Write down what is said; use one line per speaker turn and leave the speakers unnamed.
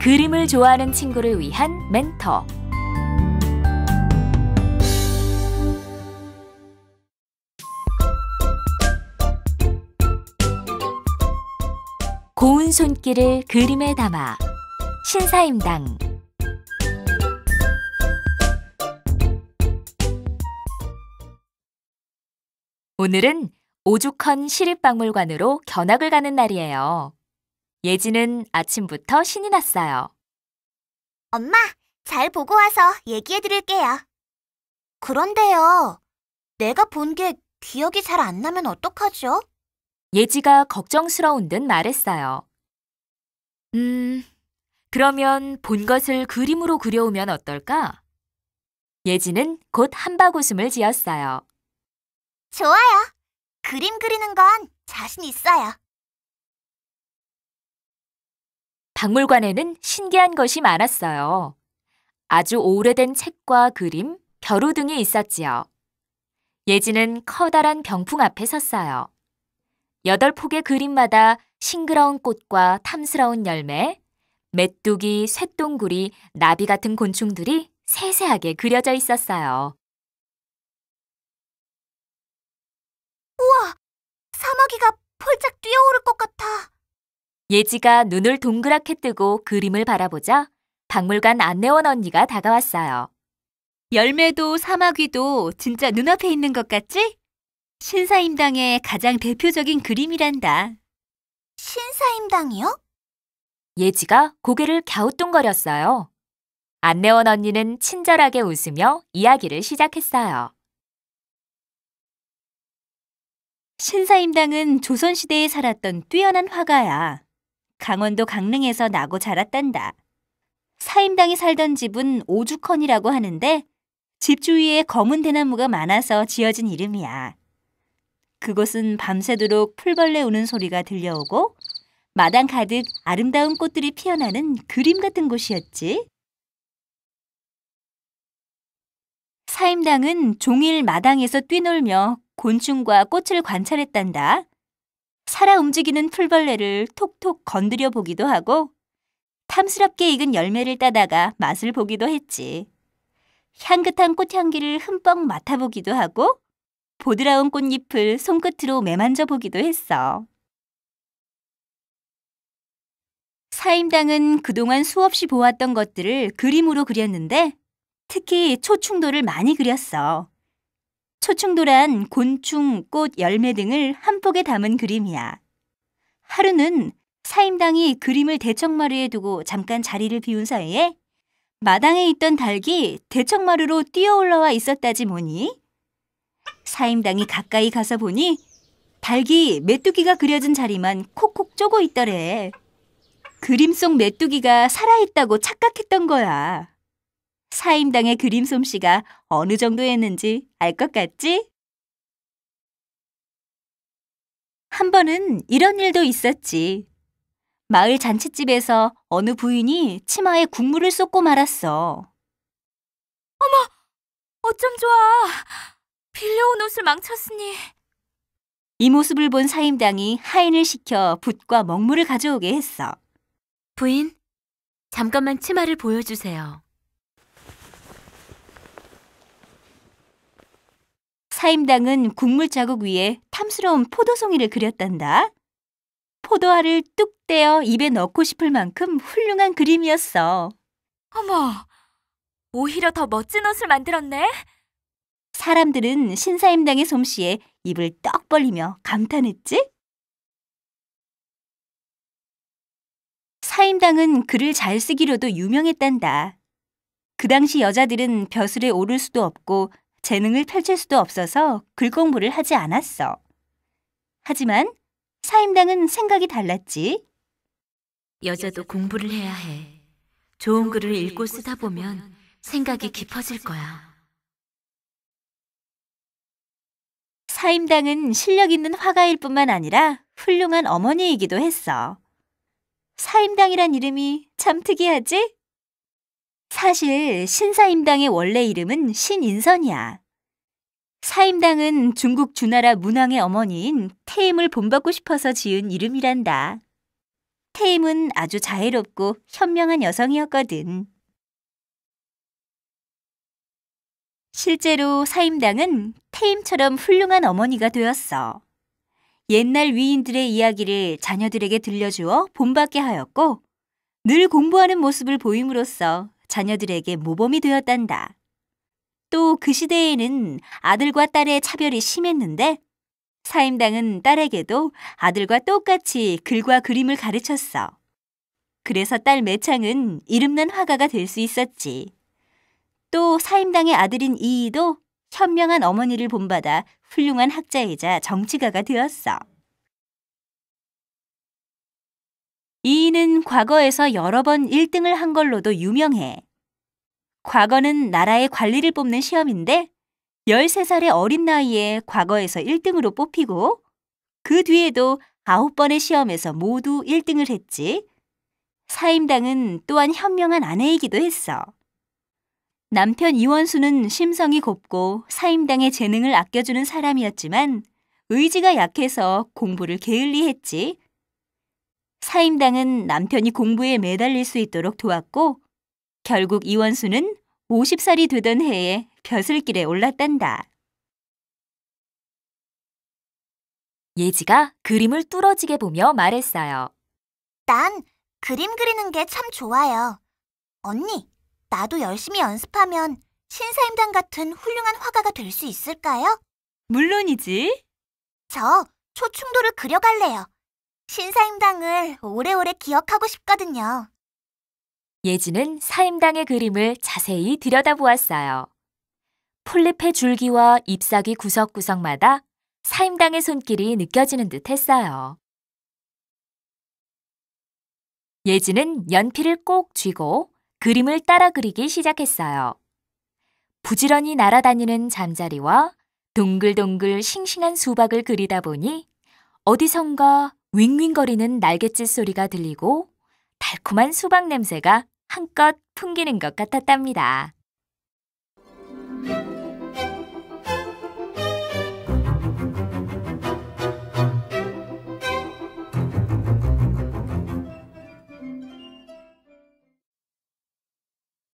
그림을 좋아하는 친구를 위한 멘토. 고운 손길을 그림에 담아. 신사임당. 오늘은 오죽헌 시립박물관으로 견학을 가는 날이에요. 예지는 아침부터 신이 났어요.
엄마, 잘 보고 와서 얘기해드릴게요. 그런데요, 내가 본 게 기억이 잘 안 나면 어떡하죠?
예지가 걱정스러운 듯 말했어요. 그러면 본 것을 그림으로 그려오면 어떨까? 예지는 곧 한바구음을 지었어요.
좋아요. 그림 그리는 건 자신 있어요.
박물관에는 신기한 것이 많았어요. 아주 오래된 책과 그림, 벼루 등이 있었지요. 예지는 커다란 병풍 앞에 섰어요. 8폭의 그림마다 싱그러운 꽃과 탐스러운 열매, 메뚜기, 쇳동굴이, 나비 같은 곤충들이 세세하게 그려져 있었어요.
우와, 사마귀가 폴짝 뛰어오를 것 같아.
예지가 눈을 동그랗게 뜨고 그림을 바라보자 박물관 안내원 언니가 다가왔어요.
열매도 사마귀도 진짜 눈앞에 있는 것 같지? 신사임당의 가장 대표적인 그림이란다.
신사임당이요?
예지가 고개를 갸우뚱거렸어요. 안내원 언니는 친절하게 웃으며 이야기를 시작했어요.
신사임당은 조선시대에 살았던 뛰어난 화가야. 강원도 강릉에서 나고 자랐단다. 사임당이 살던 집은 오죽헌이라고 하는데 집 주위에 검은 대나무가 많아서 지어진 이름이야. 그곳은 밤새도록 풀벌레 우는 소리가 들려오고 마당 가득 아름다운 꽃들이 피어나는 그림 같은 곳이었지. 사임당은 종일 마당에서 뛰놀며 곤충과 꽃을 관찰했단다. 살아 움직이는 풀벌레를 톡톡 건드려 보기도 하고 탐스럽게 익은 열매를 따다가 맛을 보기도 했지. 향긋한 꽃향기를 흠뻑 맡아보기도 하고 보드라운 꽃잎을 손끝으로 매만져 보기도 했어. 사임당은 그동안 수없이 보았던 것들을 그림으로 그렸는데 특히 초충도를 많이 그렸어. 초충도란 곤충, 꽃, 열매 등을 한 폭에 담은 그림이야. 하루는 사임당이 그림을 대청마루에 두고 잠깐 자리를 비운 사이에 마당에 있던 닭이 대청마루로 뛰어올라와 있었다지 뭐니? 사임당이 가까이 가서 보니 닭이 메뚜기가 그려진 자리만 콕콕 쪼고 있더래. 그림 속 메뚜기가 살아있다고 착각했던 거야. 사임당의 그림 솜씨가 어느 정도였는지 알 것 같지? 한 번은 이런 일도 있었지. 마을 잔칫집에서 어느 부인이 치마에 국물을 쏟고 말았어.
어머, 어쩜 좋아. 빌려온 옷을 망쳤으니.
이 모습을 본 사임당이 하인을 시켜 붓과 먹물을 가져오게 했어.
부인, 잠깐만 치마를 보여주세요.
사임당은 국물 자국 위에 탐스러운 포도송이를 그렸단다. 포도알을 뚝 떼어 입에 넣고 싶을 만큼 훌륭한 그림이었어.
어머, 오히려 더 멋진 옷을 만들었네.
사람들은 신사임당의 솜씨에 입을 떡 벌리며 감탄했지? 사임당은 글을 잘 쓰기로도 유명했단다. 그 당시 여자들은 벼슬에 오를 수도 없고 재능을 펼칠 수도 없어서 글 공부를 하지 않았어. 하지만 사임당은 생각이 달랐지.
여자도 공부를 해야 해. 좋은 글을 읽고 쓰다 보면 생각이 깊어질 거야.
사임당은 실력 있는 화가일 뿐만 아니라 훌륭한 어머니이기도 했어. 사임당이란 이름이 참 특이하지? 사실 신사임당의 원래 이름은 신인선이야. 사임당은 중국 주나라 문왕의 어머니인 태임을 본받고 싶어서 지은 이름이란다. 태임은 아주 자애롭고 현명한 여성이었거든. 실제로 사임당은 태임처럼 훌륭한 어머니가 되었어. 옛날 위인들의 이야기를 자녀들에게 들려주어 본받게 하였고 늘 공부하는 모습을 보임으로써 자녀들에게 모범이 되었단다. 또 그 시대에는 아들과 딸의 차별이 심했는데 사임당은 딸에게도 아들과 똑같이 글과 그림을 가르쳤어. 그래서 딸 매창은 이름난 화가가 될 수 있었지. 또 사임당의 아들인 이이도 현명한 어머니를 본받아 훌륭한 학자이자 정치가가 되었어. 이이는 과거에서 여러 번 1등을 한 걸로도 유명해. 과거는 나라의 관리를 뽑는 시험인데 13살의 어린 나이에 과거에서 1등으로 뽑히고 그 뒤에도 9번의 시험에서 모두 1등을 했지. 사임당은 또한 현명한 아내이기도 했어. 남편 이원수는 심성이 곱고 사임당의 재능을 아껴주는 사람이었지만 의지가 약해서 공부를 게을리 했지. 사임당은 남편이 공부에 매달릴 수 있도록 도왔고 결국 이원수는 50살이 되던 해에 벼슬길에 올랐단다.
예지가 그림을 뚫어지게 보며 말했어요.
난 그림 그리는 게 참 좋아요. 언니, 나도 열심히 연습하면 신사임당 같은 훌륭한 화가가 될 수 있을까요?
물론이지.
저 초충도를 그려갈래요. 신사임당을 오래오래 기억하고 싶거든요.
예지는 사임당의 그림을 자세히 들여다보았어요. 폴리페 줄기와 잎사귀 구석구석마다 사임당의 손길이 느껴지는 듯 했어요. 예지는 연필을 꼭 쥐고 그림을 따라 그리기 시작했어요. 부지런히 날아다니는 잠자리와 동글동글 싱싱한 수박을 그리다 보니 어디선가 윙윙거리는 날갯짓 소리가 들리고 달콤한 수박 냄새가 한껏 풍기는 것 같았답니다.